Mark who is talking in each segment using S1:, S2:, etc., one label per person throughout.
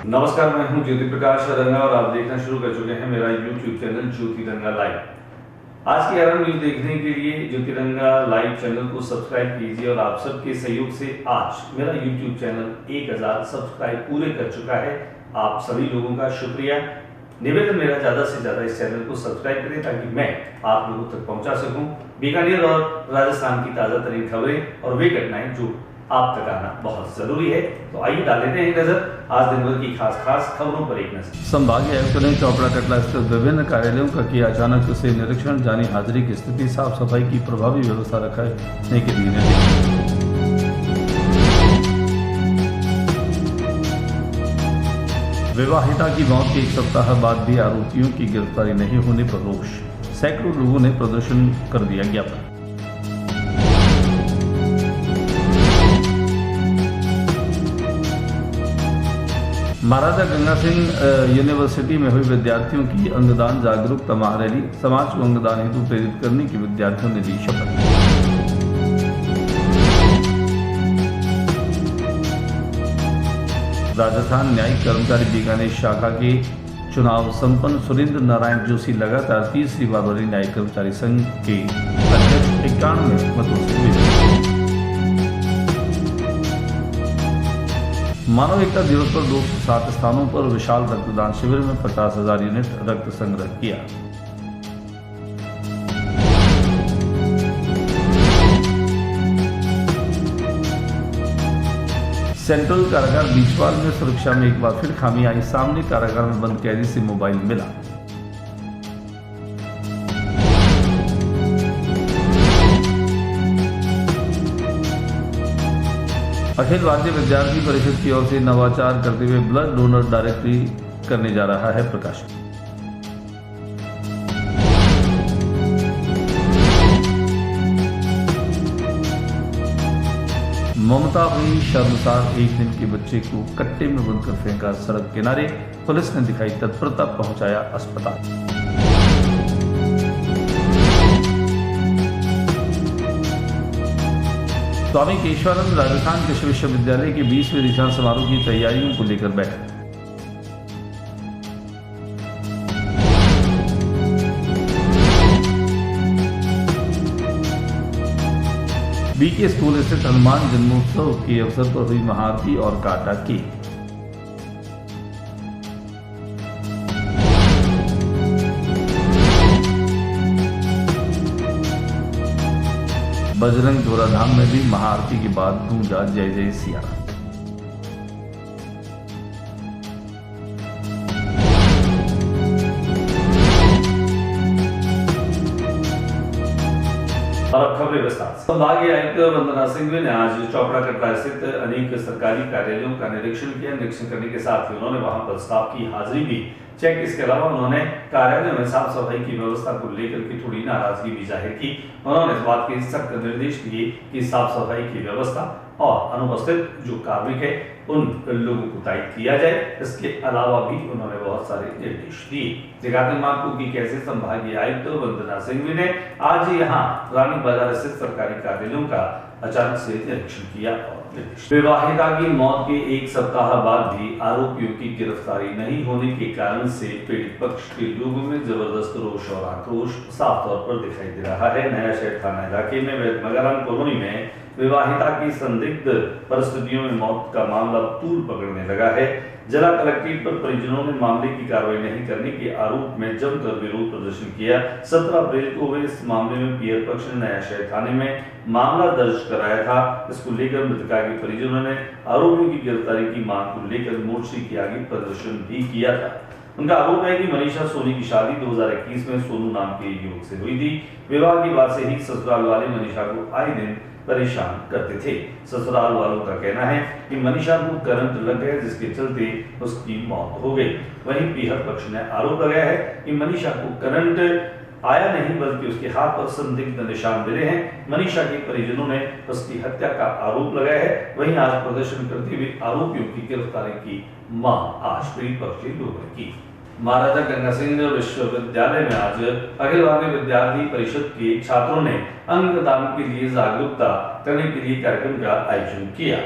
S1: नमस्कार, मैं हूं ज्योति प्रकाश रंगा और आप देखना शुरू कर चुके हैं मेरा YouTube चैनल ज्योति रंगा लाइव। आज की अहम न्यूज देखने के लिए ज्योति रंगा लाइव चैनल को सब्सक्राइब कीजिए और आप सबके सहयोग से आज मेरा YouTube चैनल 1000 सब्सक्राइब पूरे कर चुका है। आप सभी लोगों का शुक्रिया। निवेदन मेरा ज्यादा से ज्यादा इस चैनल को सब्सक्राइब करें ताकि मैं आप लोगों तक पहुंचा सकूं बीकानेर और राजस्थान की ताजा तरीन खबरें और वे घटनाएं जो आप तक आना बहुत जरूरी है। तो आइए डाल लेते हैं नजर आज दिन भर की खास खबरों पर एक नजर।
S2: संभागीय आयुक्त ने चोपड़ा कटला स्थित विभिन्न कार्यालयों का किया अचानक से निरीक्षण, जानी हाजिरी की स्थिति, साफ सफाई की प्रभावी व्यवस्था रखने के लिए निर्देश। विवाहिता की मौत के एक सप्ताह बाद भी आरोपियों की गिरफ्तारी नहीं होने पर रोष, सैकड़ों लोगों ने प्रदर्शन कर दिया ज्ञापन। महाराजा गंगा सिंह यूनिवर्सिटी में हुई विद्यार्थियों की अंगदान जागरूकता महारैली, समाज को अंगदान हेतु प्रेरित करने की विद्यार्थियों ने ली शपथ। राजस्थान न्यायिक कर्मचारी बीकानेर शाखा के चुनाव संपन्न, सुरेंद्र नारायण जोशी लगातार तीसरी बार बने न्यायिक कर्मचारी संघ के अध्यक्ष 91 मतों से विजयी। मानव एकता दिवस पर 207 स्थानों पर विशाल रक्तदान शिविर में 50,000 यूनिट रक्त संग्रह किया। सेंट्रल कारागार बीचवाल में सुरक्षा में एक बार फिर खामी आई सामने, कारागार में बंद कैदी से मोबाइल मिला। अखिल भारतीय विद्यार्थी परिषद की ओर से नवाचार करते हुए ब्लड डोनर डायरेक्टरी करने जा रहा है प्रकाशन। ममता हुई शर्मसार, एक दिन के बच्चे को कट्टे में बंद कर फेंका सड़क किनारे, पुलिस ने दिखाई तत्परता, पहुंचाया अस्पताल। स्वामी केशवानंद राजस्थान कृषि विश्वविद्यालय के 20वें दीक्षांत समारोह की तैयारियों को लेकर बैठक। बीके स्कूल स्थित हनुमान जन्मोत्सव के अवसर पर हुई महाआरती और काटा केक। बजरंग धोराधाम में भी महाआरती के बाद गूंजा जय जय सिया।
S1: और अब खबरें विस्तार से। संभागीय आयुक्त वंदना सिंघवी ने आज चोपड़ा कटरा स्थित अनेक सरकारी कार्यालयों का निरीक्षण किया। निरीक्षण करने के साथ ही उन्होंने वहां पर स्टाफ की हाजिरी भी चेक। इसके अलावा उन्होंने कार्यालय में साफ सफाई की व्यवस्था को लेकर के थोड़ी नाराजगी भी जाहिर की। उन्होंने इस बात के सख्त निर्देश दिए कि साफ सफाई की व्यवस्था और अनुपस्थित जो कार्मिक है उन लोगों को तायद किया जाए। इसके अलावा भी उन्होंने बहुत सारे निर्देश दिए। दिखाते हैं आपको कि कैसे संभागीय आयुक्त वंदना सिंघवी ने आज यहाँ रानी बाजार स्थित सरकारी कार्यालयों का अचानक से निरीक्षण किया और निर्देश। विवाहिता की मौत के एक सप्ताह बाद भी आरोपियों की गिरफ्तारी नहीं होने के कारण से पीड़ित पक्ष के लोगों में जबरदस्त रोष और आक्रोश साफ तौर पर दिखाई दे रहा है। नया शहर थाना इलाके में मगाराम कॉलोनी में विवाहिता की संदिग्ध परिस्थितियों में मौत का मामला तूल पकड़ने लगा है। जिला कलेक्ट्रेट पर परिजनों ने मामले की कार्रवाई नहीं करने के आरोप में जमकर विरोध प्रदर्शन किया। 17 अप्रैल को हुए इस मामले में पीयर पक्ष ने नया शहर थाने में मामला दर्ज कराया था। इसको लेकर मृतका के परिजनों ने आरोपियों की गिरफ्तारी की मांग को लेकर मोर्चे के आगे प्रदर्शन भी किया था। उनका आरोप है कि मनीषा सोनी की शादी 2021 में सोनू नाम के युवक से हुई थी। विवाह के बाद से ही ससुराल वाले मनीषा को आए दिन परेशान करते थे। ससुराल वालों का कहना है कि मनीषा को करंट लग गया जिसके चलते उसकी मौत हो गई। वहीं पीहर पक्ष ने आरोप लगाया है कि मनीषा को करंट आया नहीं बल्कि उसके हाथ पर संदिग्ध निशान मिले हैं। मनीषा के परिजनों ने उसकी हत्या का आरोप लगाया है। वहीं आज प्रदर्शन करते हुए आरोपियों की गिरफ्तारी की मांग आज पीड़ित पक्ष के लोगों ने की। महाराजा गंगा सिंह विश्वविद्यालय में आज अखिल भारतीय विद्यार्थी परिषद के छात्रों ने अंगदान के लिए जागरूकता करने के लिए कार्यक्रम का आयोजन किया,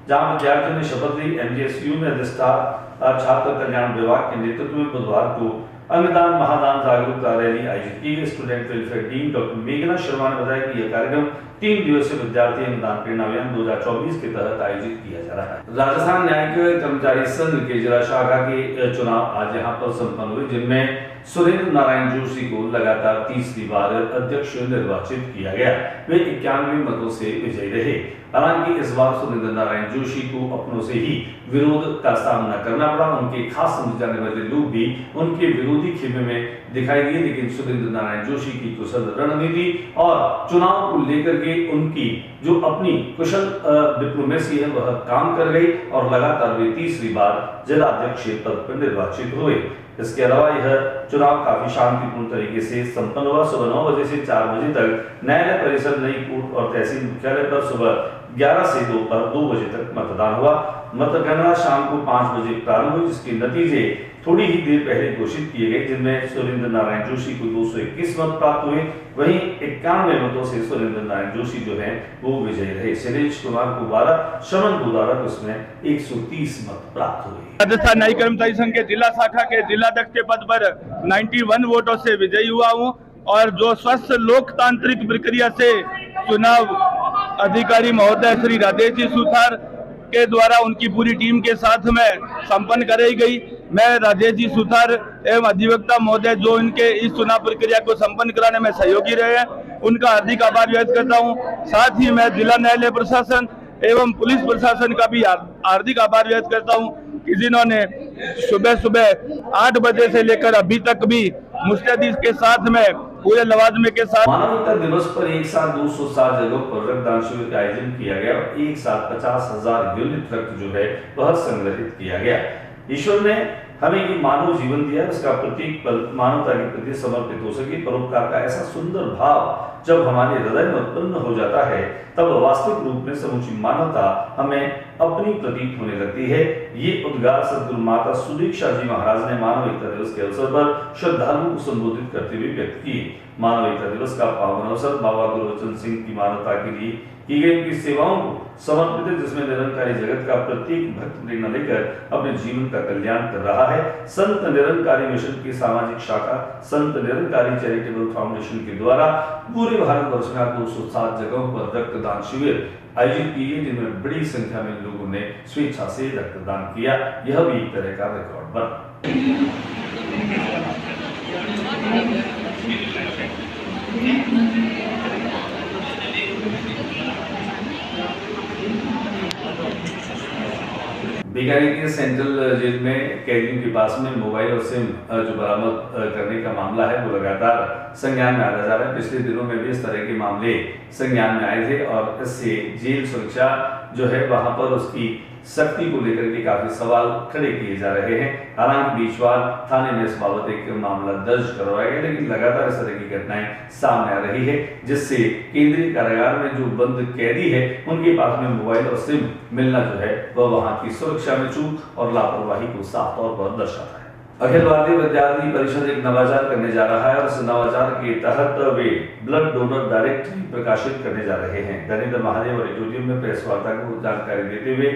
S1: जहां विद्यार्थियों ने शपथ ली। एमजीएसयू में अधिष्ठाता छात्र कल्याण विभाग के नेतृत्व में बुधवार को अंगदान महादान जागरूकता रैली आयोजित की गई। स्टूडेंट वेलफेयर डीन डॉक्टर मेघना शर्मा ने बताया कि यह कार्यक्रम 3 दिवसीय विद्यार्थी अंगदान प्रेरणा अभियान 2024 के तहत आयोजित किया जा रहा है। राजस्थान न्यायिक कर्मचारी संघ के जिला शाखा के चुनाव आज यहाँ पर संपन्न हुए, जिनमें सुरेंद्र नारायण जोशी को लगातार तीसरी बार अध्यक्ष निर्वाचित किया गया। वे 91 मतों से विजयी रहे। हालांकि इस बार सुरेंद्र नारायण जोशी को अपनों से ही विरोध का सामना करना पड़ा। उनके खास समझे जाने वाले लोग भी उनके विरोधी खेमे में दिखाई दिए, लेकिन सुरेंद्र नारायण जोशी की कुशल रणनीति और चुनाव को लेकर के उनकी जो अपनी कुशल डिप्लोमेसी है वह काम कर गई और लगातार वे तीसरी बार जिलाध्यक्ष पद पर निर्वाचित हुए। इसके अलावा यह चुनाव काफी शांतिपूर्ण तरीके से संपन्न हुआ। सुबह 9 बजे से 4 बजे तक न्यायालय परिसर, नई कोर्ट और तहसील मुख्यालय पर सुबह 11 से दोपहर 2 बजे तक मतदान हुआ। मतगणना शाम को 5 बजे प्रारंभ हुई, जिसके नतीजे थोड़ी ही देर पहले घोषित किए गए, जिनमें सुरेंद्र नारायण जोशी को 221 मत प्राप्त हुए। वहीं 91 मतों से सुरेंद्र नारायण जोशी जो है वो विजयी रहे। शैलेश कुमार को 12, शमन गोदारा को इसमें 130 मत प्राप्त हुए।
S3: राजस्थान न्यायिक कर्मचारी संघ के जिला शाखा के जिलाध्यक्ष के पद पर 91 वोटों से विजयी हुआ हूं और जो स्वस्थ लोकतांत्रिक प्रक्रिया से चुनाव अधिकारी महोदय श्री राजेश जी सुथार के द्वारा उनकी पूरी टीम के साथ में संपन्न कराई गई। मैं राजेश जी सुथार एवं अधिवक्ता महोदय जो इनके इस चुनाव प्रक्रिया को संपन्न कराने में सहयोगी रहे हैं, उनका हार्दिक आभार व्यक्त करता हूं। साथ ही मैं जिला न्यायालय प्रशासन एवं पुलिस प्रशासन का भी हार्दिक आभार व्यक्त करता हूं कि जिन्होंने सुबह 8 बजे से लेकर अभी तक भी मुस्तैदी के साथ में पूरे लवाजमे के साथ।
S1: मानवता दिवस पर एक साथ 207 जगहों पर रक्तदान शिविर का आयोजन किया गया और एक साथ 50,000 यूनिट रक्त जो है वह संग्रहित किया गया। ईश्वर ने हमें ये मानव जीवन दिया, इसका प्रतीक मानवता के प्रति समर्पित हो सके। परोपकार का ऐसा सुंदर भाव जब हमारे हृदय में उत्पन्न हो जाता है, तब वास्तविक रूप में समूची मानवता हमें अपनी प्रतीत होने लगती है। ये उद्गार सद्गुरु माता सुदीक्षा जी महाराज ने मानव एकता दिवस के अवसर पर श्रद्धालुओं को संबोधित करते हुए व्यक्त किए। मानव एकता दिवस का पावन अवसर बाबा गुरुवचन सिंह की मानवता के लिए की गई उनकी सेवाओं को समर्पित है, जिसमें निरंकारी जगत का प्रत्येक भक्त प्रेरणा लेकर अपने जीवन का कल्याण कर रहा है। संत निरंकारी मिशन की सामाजिक शाखा संत निरंकारी चैरिटेबल फाउंडेशन के द्वारा पूरे भारतवर्ष में 207 जगहों पर रक्तदान शिविर आयोजित की गई, जिनमें बड़ी संख्या में लोगों ने स्वेच्छा से रक्तदान किया। यह भी एक तरह का रिकॉर्ड बना। बीकानेर के सेंट्रल जेल में कैदियों के पास में मोबाइल और सिम जो बरामद करने का मामला है वो लगातार संज्ञान में आता जा रहा है। पिछले दिनों में भी इस तरह के मामले संज्ञान में आए थे और इससे जेल सुरक्षा जो है वहां पर उसकी सख्ती को लेकर के काफी सवाल खड़े किए जा रहे हैं। हालांकि बीचवार थाने में इस बाबत एक मामला दर्ज करवाया गया, लेकिन लगातार इस तरह की घटनाएं सामने आ रही है, जिससे केंद्रीय कारागार में जो बंद कैदी है उनके पास में मोबाइल और सिम मिलना जो है वह वहां की सुरक्षा में चूक और लापरवाही को साफ तौर पर दर्शाता है। अखिल भारतीय विद्यार्थी परिषद एक नवाचार करने जा रहा है और इस नवाचार के तहत वे ब्लड डोनर डायरेक्टरी प्रकाशित करने जा रहे हैं। धनेन्द्र महादेव ऑडिटोरियम में प्रेस वार्ता को जानकारी देते हुए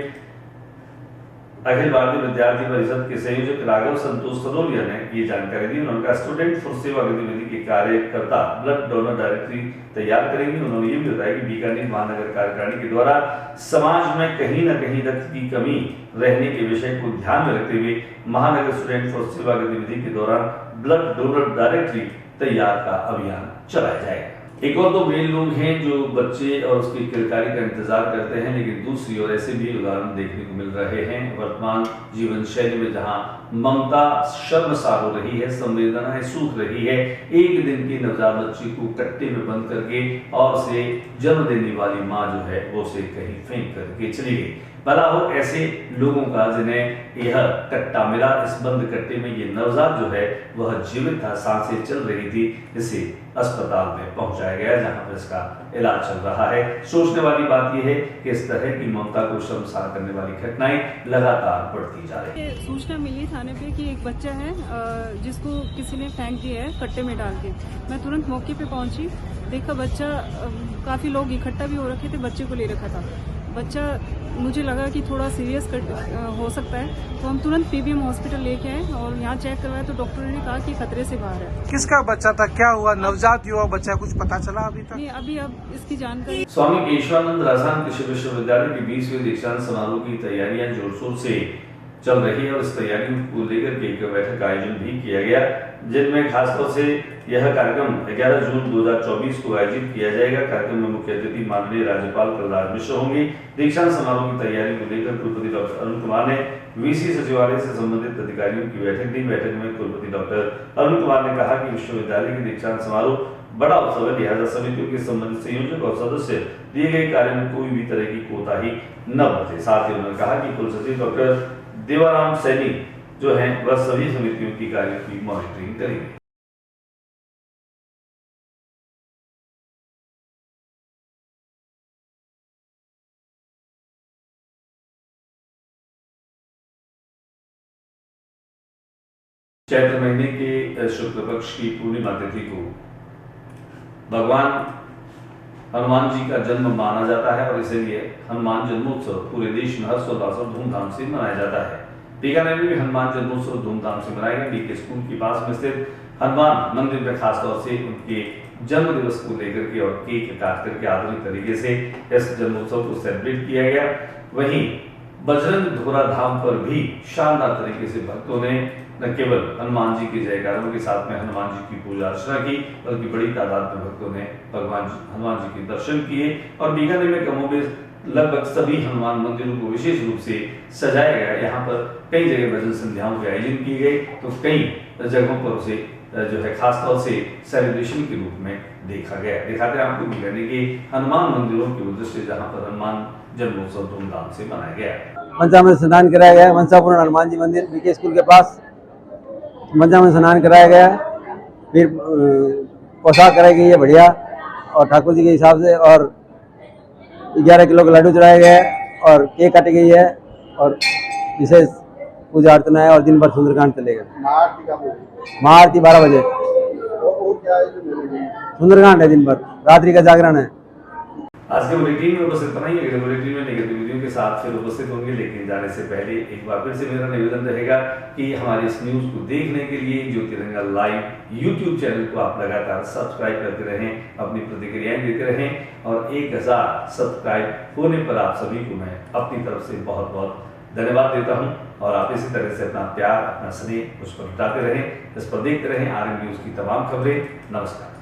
S1: अखिल भारतीय विद्यार्थी परिषद के संयोजक राघव संतोष सदोलिया ने ये जानकारी दी। उन्होंने कहा स्टूडेंट फॉर सेवा गतिविधि के कार्यकर्ता ब्लड डोनर डायरेक्टरी तैयार करेंगे। उन्होंने ये भी बताया कि बीकानेर महानगर कार्यकारिणी के द्वारा समाज में कहीं न कहीं रक्त की कमी रहने के विषय को ध्यान में रखते हुए महानगर स्टूडेंट फॉर सेवा गतिविधि के दौरान ब्लड डोनर डायरेक्टरी तैयार का अभियान चलाया जाएगा। एक और दो वे लोग हैं जो बच्चे और उसकी किरकारी का इंतजार करते हैं, लेकिन दूसरी ओर ऐसे भी उदाहरण देखने को मिल रहे हैं। वर्तमान जीवन शैली में जहां ममता शर्मसार हो रही है, संवेदनाएं सूख रही है, एक दिन की नवजात बच्ची को कट्टे में बंद करके और उसे जन्म देने वाली माँ जो है वो उसे कहीं फेंक करके चली गई। भला हो ऐसे लोगों का जिन्हें यह कट्टा मिला, इस बंद कट्टे में ये नवजात जो है वह जीवित था, सांसें चल रही थी, इसे अस्पताल में पहुंचाया गया जहां पर इसका इलाज चल रहा है। सोचने वाली बात यह है कि इस तरह की ममता को शर्मसार करने वाली घटनाएं लगातार बढ़ती जा रही है।
S4: सूचना मिली थाने पे कि एक बच्चा है जिसको किसी ने फेंक दिया है कट्टे में डाल के। मैं तुरंत मौके पे पहुंची, देखा बच्चा, काफी लोग इकट्ठा भी हो रखे थे, बच्चे को ले रखा था। बच्चा मुझे लगा कि थोड़ा सीरियस हो सकता है, तो हम तुरंत पीबीएम हॉस्पिटल लेके आए और यहाँ चेक करवाया तो डॉक्टर ने कहा कि खतरे से बाहर है।
S5: किसका बच्चा था, क्या हुआ, नवजात युवा बच्चा, कुछ पता चला अभी तक?
S4: नहीं, अभी अब इसकी जानकारी।
S1: स्वामी केशवानंद राजस्थान कृषि विश्वविद्यालय के 20वें दीक्षांत समारोह की तैयारियां जोर-शोर से चल रही है और इस तैयारी को लेकर के एक बैठक का आयोजन भी किया गया, जिनमें खासतौर से यह कार्यक्रम 11 जून 2024 को आयोजित किया जाएगा। कार्यक्रम में मुख्य अतिथि माननीय राज्यपाल कलराज मिश्र होंगे। दीक्षांत समारोह की तैयारी को लेकर कुलपति डॉक्टर अरुण कुमार ने वीसी सचिवालय से संबंधित अधिकारियों की बैठक ली। बैठक में कुलपति डॉक्टर अरुण कुमार ने कहा कि विश्वविद्यालय के दीक्षांत समारोह बड़ा उत्सव है, लिहाजा समितियों के संबंधित संयोजक और सदस्य दिए गए कार्य में कोई भी तरह की कोताही न बरते। साथ ही उन्होंने कहा कि कुलसचिव डॉक्टर देवाराम सैनी जो हैं वह सभी समितियों की कार्य की मॉनिटरिंग करेंगे। चैत्र महीने के शुक्ल पक्ष की पूर्णिमा तिथि को भगवान हनुमान जी का जन्म माना जाता है और इसलिए हनुमान जन्मोत्सव पूरे देश में हर्षोल्लास और धूमधाम से मनाया जाता है। बीकानेर में भी हनुमान जन्मोत्सव धूमधाम से मनाया गया। डीके स्कूल के पास में स्थित हनुमान मंदिर में खासतौर से उनके जन्म दिवस को लेकर के और केक काट करके आधुनिक तरीके से इस जन्मोत्सव को सेलिब्रेट किया गया। वहीं बजरंग धोरा धाम पर भी शानदार तरीके से भक्तों ने न केवल हनुमान जी के जयकारों के साथ में हनुमान जी की पूजा अर्चना की, बल्कि बड़ी तादाद में भक्तों ने भगवान हनुमान जी के दर्शन किए और बीकानेर में कमोबेश लगभग सभी हनुमान मंदिरों को विशेष रूप से सजाया गया। यहाँ पर कई जगह भजन संध्याओं के आयोजन किए गए तो कई जगहों पर उसे जो है खासतौर से सेलिब्रेशन के रूप में देखा गया। दिखाते हैं आपको बीकानेर के हनुमान मंदिरों के उद्देश्य जहाँ पर हनुमान जन्मोत्सव धूमधाम से मनाया गया।
S6: पंचामृत स्नान कराया गया मनसापुर हनुमान जी मंदिर बीके स्कूल के पास। पंचामृत स्नान कराया गया, फिर पोशाक कराई गई है बढ़िया और ठाकुर जी के हिसाब से, और 11 किलो का लड्डू चढ़ाया गया है और केक काटी गई है और विशेष पूजा अर्चना है और दिन भर सुंदरकांड चलेगा। महाआरती 12 बजे, सुंदरकांड है दिन भर, रात्रि का जागरण है।
S1: आज के बुलेटिन में बस इतना ही। अगले बुलेटिन में गतिविधियों के साथ फिर उपस्थित होंगे, लेकिन जाने से पहले एक बार फिर से मेरा निवेदन रहेगा कि हमारे इस न्यूज को देखने के लिए ज्योतिरंगा लाइव यूट्यूब चैनल को आप लगातार सब्सक्राइब करते रहें, अपनी प्रतिक्रियाएं देते रहें और 1000 सब्सक्राइब होने पर आप सभी को मैं अपनी तरफ से बहुत बहुत धन्यवाद देता हूं और आप इसी तरह से अपना प्यार, अपना स्नेह उस पर लुटाते रहें, इस पर देखते रहें आरएन न्यूज की तमाम खबरें। नमस्कार।